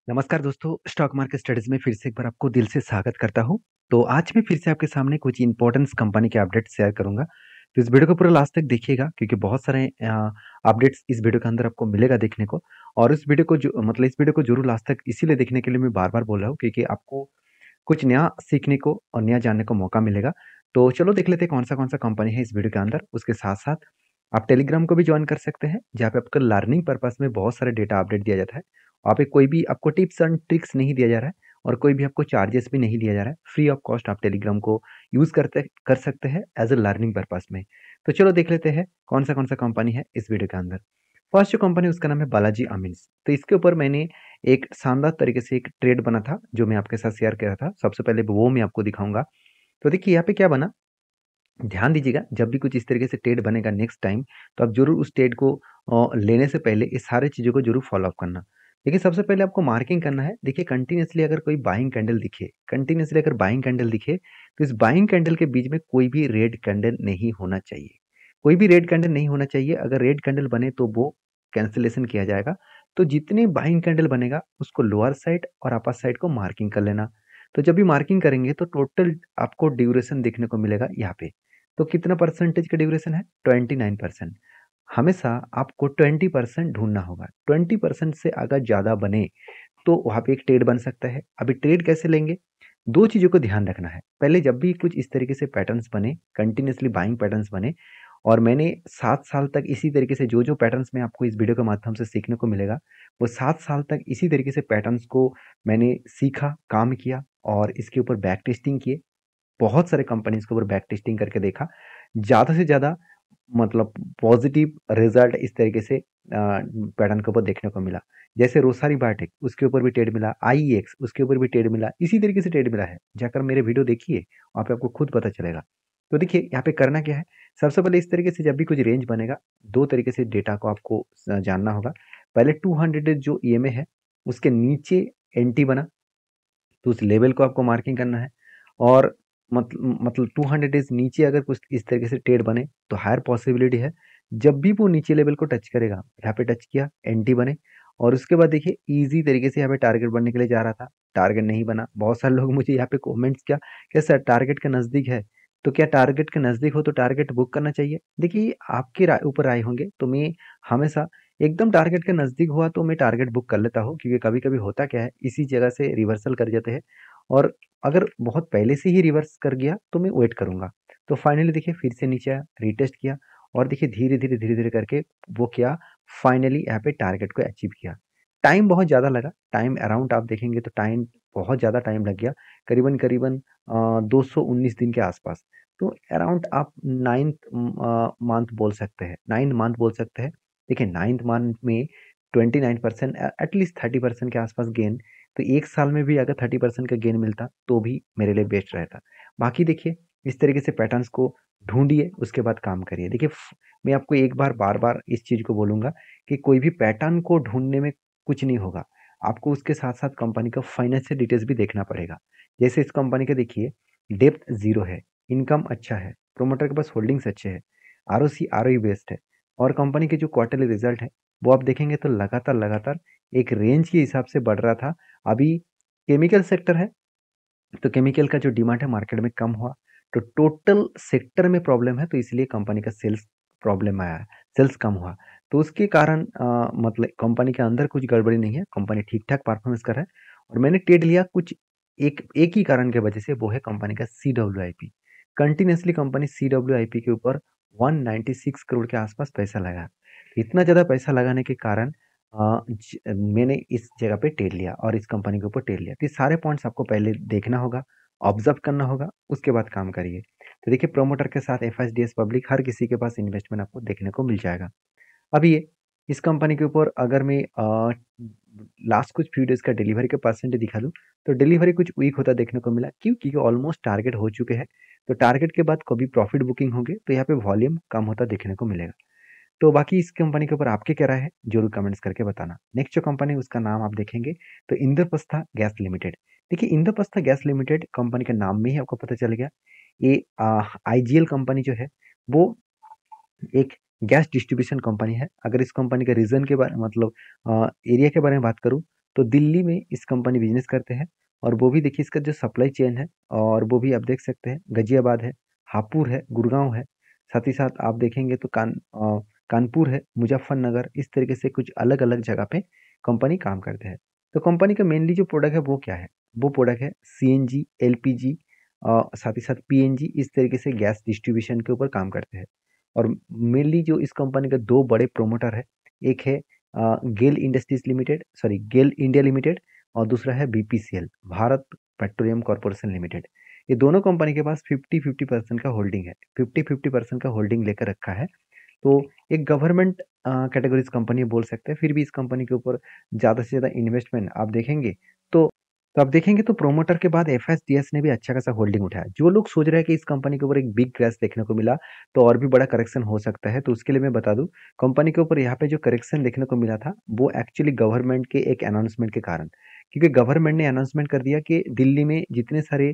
नमस्कार दोस्तों, stock market studies में फिर से एक बार आपको दिल से स्वागत करता हूँ। तो आज मैं फिर से आपके सामने कुछ इम्पोर्टेंस कंपनी के अपडेट शेयर करूँगा। तो इस वीडियो को पूरा लास्ट तक देखिएगा क्योंकि बहुत सारे अपडेट्स इस वीडियो के अंदर आपको मिलेगा देखने को। और इस वीडियो को इस वीडियो को ज़रूर लास्ट तक इसीलिए देखने के लिए मैं बार-बार बोल रहा हूँ क्योंकि आपको कुछ नया सीखने को और नया जानने को मौका मिलेगा। तो चलो देख लेते हैं कौन-सा कंपनी है इस वीडियो के अंदर। उसके साथ-साथ आप टेलीग्राम को भी जॉइन कर सकते हैं, जहाँ पे आपको लर्निंग पर्पस में बहुत सारे डेटा अपडेट दिया जाता है। वहाँ पे कोई भी आपको टिप्स एंड ट्रिक्स नहीं दिया जा रहा है और कोई भी आपको चार्जेस भी नहीं लिया जा रहा है। फ्री ऑफ कॉस्ट आप टेलीग्राम को यूज़ कर सकते हैं एज़ अ लर्निंग पर्पस में। तो चलो देख लेते हैं कौन-सा कंपनी है इस वीडियो के अंदर। फर्स्ट जो कंपनी उसका नाम है बालाजी अमीन्स। तो इसके ऊपर मैंने एक शानदार तरीके से एक ट्रेड बना था, जो मैं आपके साथ शेयर किया था। सबसे पहले वो मैं आपको दिखाऊँगा। तो देखिए यहाँ पे क्या बना, ध्यान दीजिएगा जब भी कुछ इस तरीके से ट्रेड बनेगा नेक्स्ट टाइम, तो आप ज़रूर उस ट्रेड को लेने से पहले इस सारी चीज़ों को ज़रूर फ़ॉलो अप करना। देखिए सबसे पहले आपको मार्किंग करना है। देखिए कंटिन्यूअसली अगर कोई बाइंग कैंडल दिखे, तो इस बाइंग कैंडल के बीच में कोई भी रेड कैंडल नहीं होना चाहिए। कोई भी रेड कैंडल नहीं होना चाहिए। अगर रेड कैंडल बने तो वो कैंसलेशन किया जाएगा। तो जितने बाइंग कैंडल बनेगा उसको लोअर साइड और अपर साइड को मार्किंग कर लेना। तो जब भी मार्किंग करेंगे तो टोटल आपको ड्यूरेशन देखने को मिलेगा यहाँ पे। तो कितना परसेंटेज का ड्यूरेशन है? 29%। हमेशा आपको 20% ढूँढना होगा। 20% से अगर ज़्यादा बने, तो वहाँ पे एक ट्रेड बन सकता है। अभी ट्रेड कैसे लेंगे? 2 चीज़ों को ध्यान रखना है। पहले जब भी कुछ इस तरीके से पैटर्न्स बने, कंटीन्यूअसली बाइंग पैटर्न्स बने और मैंने 7 साल तक इसी तरीके से जो-जो पैटर्न्स में आपको इस वीडियो के माध्यम से सीखने को मिलेगा, वो 7 साल तक इसी तरीके से पैटर्न्स को मैंने सीखा, काम किया और इसके ऊपर बैक टेस्टिंग किए। बहुत सारे कंपनीज़ के ऊपर बैक टेस्टिंग करके देखा। ज़्यादा से ज़्यादा मतलब पॉज़िटिव रिज़ल्ट इस तरीके से पैटर्न के ऊपर देखने को मिला। जैसे रोसारी बायोटेक उसके ऊपर भी ट्रेड मिला, आईईएक्स उसके ऊपर भी ट्रेड मिला, इसी तरीके से ट्रेड मिला है। जाकर मेरे वीडियो देखिए, वहाँ पे आपको खुद पता चलेगा। तो देखिए यहाँ पे करना क्या है, सबसे पहले इस तरीके से जब भी कुछ रेंज बनेगा, 2 तरीके से डेटा को आपको जानना होगा। पहले 200 जो ईएमए है, उसके नीचे एंटी बना, तो उस लेवल को आपको मार्किंग करना है। और मतलब 200 डेज नीचे अगर कुछ इस तरीके से ट्रेड बने तो हायर पॉसिबिलिटी है। जब भी वो नीचे लेवल को टच करेगा, यहाँ पे टच किया एंटी बने। और उसके बाद देखिए इजी तरीके से यहाँ पे टारगेट बनने के लिए जा रहा था, टारगेट नहीं बना। बहुत सारे लोग मुझे यहाँ पे कमेंट्स क्या क्या सर टारगेट के नज़दीक है, तो क्या टारगेट के नज़दीक हो तो टारगेट बुक करना चाहिए? देखिए आपके ऊपर राय होंगे। तो मैं हमेशा एकदम टारगेट के नज़दीक हुआ तो मैं टारगेट बुक कर लेता हूँ, क्योंकि कभी-कभी होता क्या है इसी जगह से रिवर्सल कर जाते हैं। और अगर बहुत पहले से ही रिवर्स कर गया तो मैं वेट करूँगा। तो फाइनली देखिए फिर से नीचे आया, रीटेस्ट किया और देखिए धीरे-धीरे करके वो क्या फाइनली यहाँ पे टारगेट को अचीव किया। टाइम बहुत ज़्यादा लगा, टाइम अराउंड आप देखेंगे तो टाइम बहुत ज़्यादा टाइम लग गया, करीबन 219 दिन के आसपास। तो अराउंड आप 9th मंथ बोल सकते हैं, 9 मंथ बोल सकते हैं। देखिए 9th मंथ में 29% एटलीस्ट 30% के आसपास गेन। तो 1 साल में भी अगर 30% का गेन मिलता तो भी मेरे लिए बेस्ट रहता। बाकी देखिए इस तरीके से पैटर्न्स को ढूँढिए, उसके बाद काम करिए। देखिए मैं आपको एक बार बार-बार इस चीज़ को बोलूँगा कि कोई भी पैटर्न को ढूँढने में कुछ नहीं होगा। आपको उसके साथ-साथ कंपनी का फाइनेंशियल डिटेल्स भी देखना पड़ेगा। जैसे इस कंपनी का देखिए डेप्थ 0 है, इनकम अच्छा है, प्रोमोटर के पास होल्डिंग्स अच्छे हैं, आरओसी, आरओई बेस्ड है और कंपनी के जो क्वार्टरली रिज़ल्ट है, वो आप देखेंगे तो लगातार एक रेंज के हिसाब से बढ़ रहा था। अभी केमिकल सेक्टर है, तो केमिकल का जो डिमांड है मार्केट में कम हुआ, तो टोटल सेक्टर में प्रॉब्लम है, तो इसलिए कंपनी का सेल्स प्रॉब्लम आया है, सेल्स कम हुआ। तो उसके कारण मतलब कंपनी के अंदर कुछ गड़बड़ी नहीं है, कंपनी ठीक-ठाक परफॉर्मेंस कर रहा है। और मैंने ट्रेड लिया कुछ एक एक ही कारण की वजह से, वो है कंपनी का सीडब्ल्यूआईपी। कंटिन्यूअसली कंपनी सीडब्ल्यूआईपी के ऊपर 196 करोड़ के आसपास पैसा लगाया। इतना ज़्यादा पैसा लगाने के कारण मैंने इस जगह पे ट्रेड लिया और इस कंपनी के ऊपर ट्रेड लिया। तो ये सारे पॉइंट्स आपको पहले देखना होगा, ऑब्जर्व करना होगा, उसके बाद काम करिए। तो देखिए प्रोमोटर के साथ एफएसडीएस पब्लिक हर किसी के पास इन्वेस्टमेंट आपको देखने को मिल जाएगा। अब ये इस कंपनी के ऊपर अगर मैं लास्ट कुछ फ्यू डेज़ का डिलीवरी का परसेंटेज दिखा दूँ, तो डिलीवरी कुछ वीक होता देखने को मिला। क्यों? क्योंकि ऑलमोस्ट टारगेट हो चुके हैं। तो टारगेट के बाद कभी प्रॉफिट बुकिंग होंगे, तो यहाँ पे वॉल्यूम कम होता देखने को मिलेगा। तो बाकी इस कंपनी के ऊपर आपकी क्या राय है? ज़रूर कमेंट्स करके बताना। नेक्स्ट जो कंपनी है उसका नाम आप देखेंगे तो इंद्रप्रस्थ गैस लिमिटेड। देखिए इंद्रप्रस्थ गैस लिमिटेड कंपनी के नाम में ही आपको पता चल गया। ये आईजीएल कंपनी जो है वो एक गैस डिस्ट्रीब्यूशन कंपनी है। अगर इस कंपनी के रीजन के बारे मतलब एरिया के बारे में बात करूँ, तो दिल्ली में इस कंपनी बिजनेस करते हैं और वो भी देखिए इसका जो सप्लाई चेन है और वो भी आप देख सकते हैं गाजियाबाद है, हापुड़ है, गुड़गांव है, साथ ही साथ आप देखेंगे तो कानपुर है, मुजफ्फरनगर, इस तरीके से कुछ अलग अलग जगह पे कंपनी काम करते हैं। तो कंपनी का मेनली जो प्रोडक्ट है वो क्या है? वो प्रोडक्ट है सीएनजी, एलपीजी, साथ ही साथ पीएनजी, इस तरीके से गैस डिस्ट्रीब्यूशन के ऊपर काम करते हैं। और मेनली जो इस कंपनी के दो बड़े प्रोमोटर है, एक है गेल इंडस्ट्रीज लिमिटेड, सॉरी गेल इंडिया लिमिटेड, और दूसरा है BPCL, Bharat petroleum corporation limited. ये दोनों कंपनी के पास 50-50% का होल्डिंग है, 50-50% का होल्डिंग लेकर रखा है। तो एक गवर्नमेंट कैटेगरीज कंपनी बोल सकते हैं। फिर भी इस कंपनी के ऊपर ज़्यादा से ज़्यादा इन्वेस्टमेंट आप देखेंगे तो आप देखेंगे तो प्रोमोटर के बाद एफएसडीएस ने भी अच्छा खासा होल्डिंग उठाया। जो लोग सोच रहे हैं कि इस कंपनी के ऊपर एक बिग क्रैश देखने को मिला तो और भी बड़ा करेक्शन हो सकता है, तो उसके लिए मैं बता दूं, कंपनी के ऊपर यहाँ पे जो करेक्शन देखने को मिला था वो एक्चुअली गवर्नमेंट के एक अनाउंसमेंट के कारण, क्योंकि गवर्नमेंट ने अनाउंसमेंट कर दिया कि दिल्ली में जितने सारे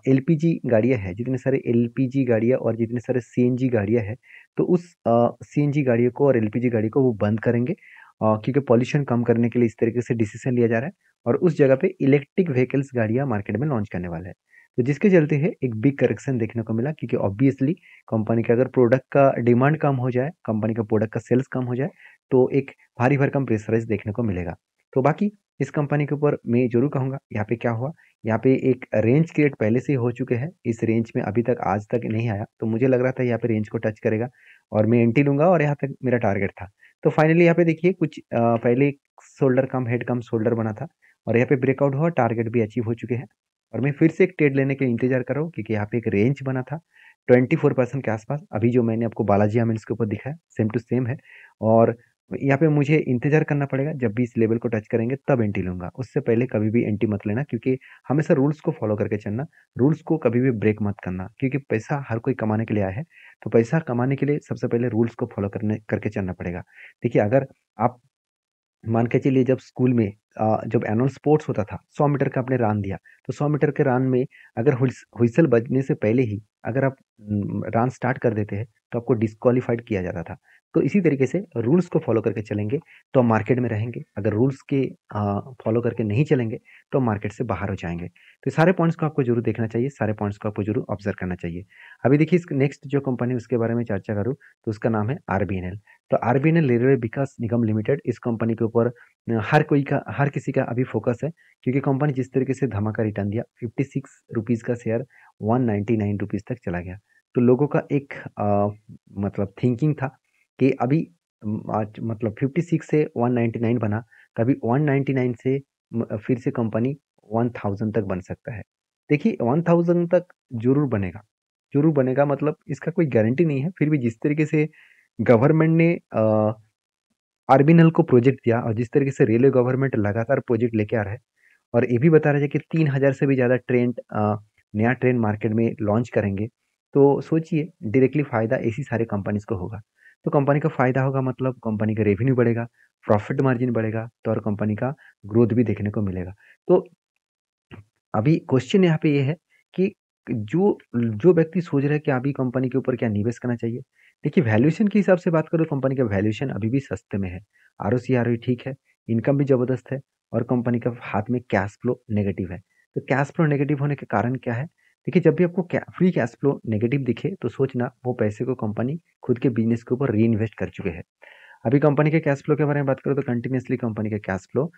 एलपीजी गाड़ियां हैं, जितने सारे एलपीजी गाड़ियां और जितने सारे सीएनजी गाड़ियां हैं, तो उस सीएनजी गाड़ियों को और एलपीजी गाड़ी को वो बंद करेंगे, क्योंकि पॉल्यूशन कम करने के लिए इस तरीके से डिसीजन लिया जा रहा है। और उस जगह पे इलेक्ट्रिक व्हीकल्स गाड़ियां मार्केट में लॉन्च करने वाला है। तो जिसके चलते है एक बिग करेक्शन देखने को मिला, क्योंकि ऑब्वियसली कंपनी का अगर प्रोडक्ट का डिमांड कम हो जाए, कंपनी का प्रोडक्ट का सेल्स कम हो जाए, तो एक भारी भरकम प्रेशराइज देखने को मिलेगा। तो बाकी इस कंपनी के ऊपर मैं जरूर कहूंगा, यहाँ पे क्या हुआ, यहाँ पे एक रेंज क्रिएट पहले से ही हो चुके हैं, इस रेंज में अभी तक आज तक नहीं आया, तो मुझे लग रहा था यहाँ पे रेंज को टच करेगा और मैं एंट्री लूंगा, और यहाँ तक मेरा टारगेट था। तो फाइनली यहाँ पे देखिए कुछ पहले शोल्डर कम हेड कम शोल्डर बना था और यहाँ पे ब्रेकआउट हुआ, टारगेट भी अचीव हो चुके हैं। और मैं फिर से एक ट्रेड लेने के इंतजार कर रहा हूँ, क्योंकि यहाँ पे एक रेंज बना था 24% के आसपास, अभी जो मैंने आपको बालाजी अमिन्स के ऊपर दिखाया सेम टू सेम है। और यहाँ पे मुझे इंतजार करना पड़ेगा, जब भी इस लेवल को टच करेंगे तब एंट्री लूंगा, उससे पहले कभी भी एंट्री मत लेना, क्योंकि हमेशा रूल्स को फॉलो करके चलना, रूल्स को कभी भी ब्रेक मत करना, क्योंकि पैसा हर कोई कमाने के लिए आया है। तो पैसा कमाने के लिए सबसे पहले रूल्स को फॉलो करने करके चलना पड़ेगा। देखिए अगर आप मान के चलिए, जब स्कूल में जब एनुअल स्पोर्ट्स होता था, 100 मीटर का आपने रान दिया, तो 100 मीटर के रान में अगर हुइसल बजने से पहले ही अगर आप रान स्टार्ट कर देते हैं तो आपको डिस्क्वालीफाइड किया जाता था। तो इसी तरीके से रूल्स को फॉलो करके चलेंगे तो हम मार्केट में रहेंगे, अगर रूल्स के फॉलो करके नहीं चलेंगे तो हम मार्केट से बाहर हो जाएंगे। तो सारे पॉइंट्स को आपको जरूर देखना चाहिए, सारे पॉइंट्स को आपको जरूर ऑब्जर्व करना चाहिए। अभी देखिए नेक्स्ट जो कंपनी उसके बारे में चर्चा करूँ तो उसका नाम है आरबीएनएल। तो आरबीएनएल रेलवे विकास निगम लिमिटेड, इस कंपनी के ऊपर हर किसी का अभी फोकस है, क्योंकि कंपनी जिस तरीके से धमाका रिटर्न दिया, 56 रुपीज का शेयर 199 रुपीज तक चला गया। तो लोगों का एक मतलब थिंकिंग था कि अभी आज मतलब 56 से 199 बना, तभी 199 से फिर से कंपनी 1000 तक बन सकता है। देखिए 1000 तक जरूर बनेगा, जरूर बनेगा, मतलब इसका कोई गारंटी नहीं है। फिर भी जिस तरीके से गवर्नमेंट ने आरबीएनएल को प्रोजेक्ट दिया और जिस तरीके से रेलवे गवर्नमेंट लगातार प्रोजेक्ट लेके आ रहा है, और ये भी बता रहे हैं कि 3000 से भी ज़्यादा ट्रेन नया ट्रेन मार्केट में लॉन्च करेंगे, तो सोचिए डायरेक्टली फ़ायदा इसी सारे कंपनीज को होगा। तो कंपनी का फ़ायदा होगा मतलब कंपनी का रेवेन्यू बढ़ेगा, प्रॉफिट मार्जिन बढ़ेगा, तो और कंपनी का ग्रोथ भी देखने को मिलेगा। तो अभी क्वेश्चन यहाँ पे ये है कि जो जो व्यक्ति सोच रहा है कि अभी कंपनी के ऊपर क्या निवेश करना चाहिए, देखिए वैल्यूएशन के हिसाब से बात करो, कंपनी का वैल्यूएशन अभी भी सस्ते में है, आरओसी आरओई ठीक है, इनकम भी जबरदस्त है, और कंपनी का हाथ में कैश फ्लो नेगेटिव है। तो कैश फ्लो नेगेटिव होने के कारण क्या है? देखिए जब भी आपको फ्री कैश फ्लो नेगेटिव दिखे तो सोचना वो पैसे को कंपनी खुद के बिजनेस के ऊपर री इन्वेस्ट कर चुके हैं। अभी कंपनी के कैश फ्लो के बारे में बात करूँ तो कंटिन्यूसली कंपनी का कैश फ्लो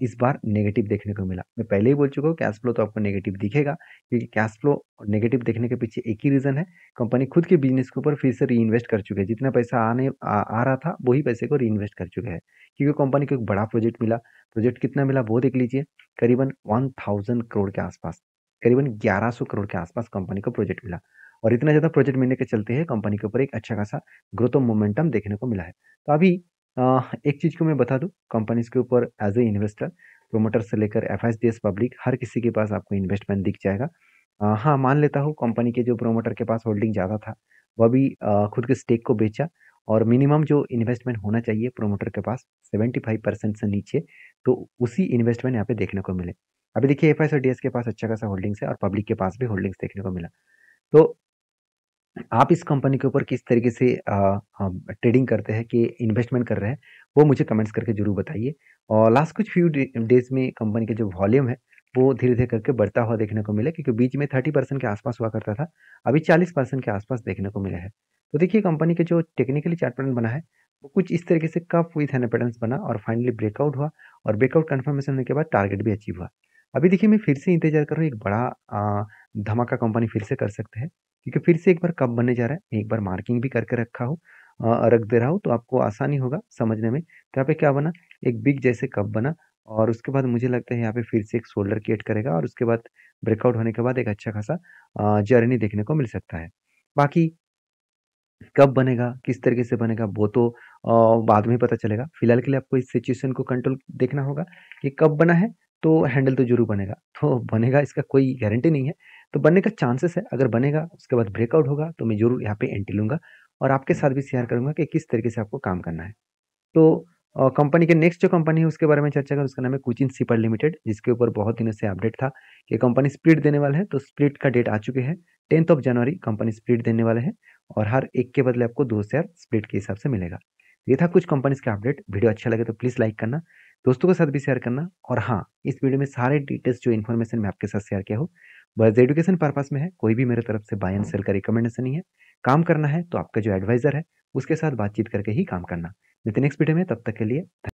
इस बार नेगेटिव देखने को मिला। मैं पहले ही बोल चुका हूँ कैश फ्लो तो आपको नेगेटिव दिखेगा, क्योंकि कैश फ्लो नेगेटिव देखने के पीछे एक ही रीजन है, कंपनी खुद के बिजनेस के ऊपर फिर से री इन्वेस्ट कर चुके हैं, जितना पैसा आ रहा था वही पैसे को री इन्वेस्ट कर चुके हैं, क्योंकि कंपनी को एक बड़ा प्रोजेक्ट मिला। प्रोजेक्ट कितना मिला वो देख लीजिए, करीबन 1000 करोड़ के आसपास, करीबन 1100 करोड़ के आसपास कंपनी को प्रोजेक्ट मिला। और इतना ज्यादा प्रोजेक्ट मिलने के चलते हैं कंपनी के ऊपर एक अच्छा खासा ग्रोथ और मोमेंटम देखने को मिला है। तो अभी एक चीज को मैं बता दूं, कंपनीज के ऊपर एज ए इन्वेस्टर, प्रोमोटर से लेकर एफआईएसडीएस पब्लिक, हर किसी के पास आपको इन्वेस्टमेंट दिख जाएगा। हाँ मान लेता हूँ कंपनी के जो प्रोमोटर के पास होल्डिंग ज़्यादा था वह भी खुद के स्टेक को बेचा, और मिनिमम जो इन्वेस्टमेंट होना चाहिए प्रोमोटर के पास 75% से नीचे, तो उसी इन्वेस्टमेंट यहाँ पे देखने को मिले। अभी देखिए एफआईएसडीएस के पास अच्छा खासा होल्डिंग्स है और पब्लिक के पास भी होल्डिंग्स देखने को मिला। तो आप इस कंपनी के ऊपर किस तरीके से ट्रेडिंग करते हैं कि इन्वेस्टमेंट कर रहे हैं, वो मुझे कमेंट्स करके ज़रूर बताइए। और लास्ट कुछ फ्यू डेज़ में कंपनी का जो वॉल्यूम है, वो धीरे-धीरे करके बढ़ता हुआ देखने को मिला, क्योंकि बीच में 30% के आसपास हुआ करता था, अभी 40% के आसपास देखने को मिला है। तो देखिए कंपनी के जो टेक्निकली चार्ट पैटर्न बना है, वो कुछ इस तरीके से कप विथ एन पैटर्न्स बना और फाइनली ब्रेकआउट हुआ, और ब्रेकआउट कंफर्मेशन होने के बाद टारगेट भी अचीव हुआ। अभी देखिए मैं फिर से इंतज़ार कर रहा हूँ, एक बड़ा धमाका कंपनी फिर से कर सकते हैं, क्योंकि फिर से एक बार कप बनने जा रहा है। एक बार मार्किंग भी करके रखा हूँ, रख दे रहा हूँ, तो आपको आसानी होगा समझने में। तो यहाँ पे क्या बना, एक बिग जैसे कप बना, और उसके बाद मुझे लगता है यहाँ पे फिर से एक शोल्डर क्रिएट करेगा, और उसके बाद ब्रेकआउट होने के बाद एक अच्छा खासा जर्नी देखने को मिल सकता है। बाकी कब बनेगा, किस तरीके से बनेगा, वो तो बाद में पता चलेगा। फिलहाल के लिए आपको इस सिचुएशन को कंट्रोल देखना होगा कि कब बना है, तो हैंडल तो ज़रूर बनेगा। तो बनेगा इसका कोई गारंटी नहीं है, तो बनने का चांसेस है। अगर बनेगा, उसके बाद ब्रेकआउट होगा, तो मैं ज़रूर यहाँ पे एंट्री लूँगा, और आपके साथ भी शेयर करूँगा कि किस तरीके से आपको काम करना है। तो कंपनी के नेक्स्ट जो कंपनी है उसके बारे में चर्चा करें, उसका नाम है कोचिन शिपर लिमिटेड, जिसके ऊपर बहुत दिनों से अपडेट था कि कंपनी स्प्लिट देने वाला है। तो स्प्लिट का डेट आ चुके हैं, 10th of January company split देने वाले हैं, और हर एक के बदले आपको 2 शेयर स्प्लिट के हिसाब से मिलेगा। ये था कुछ कंपनीज का अपडेट। वीडियो अच्छा लगे तो प्लीज़ लाइक करना, दोस्तों के साथ भी शेयर करना, और हाँ, इस वीडियो में सारे डिटेल्स जो इन्फॉर्मेशन मैं आपके साथ शेयर किया हूँ, बस एजुकेशन पर्पस में है, कोई भी मेरे तरफ से बाय एंड सेल का रिकमेंडेशन नहीं है। काम करना है तो आपका जो एडवाइज़र है, उसके साथ बातचीत करके ही काम करना। मिलते हैं नेक्स्ट वीडियो में, तब तक के लिए धन्यवाद।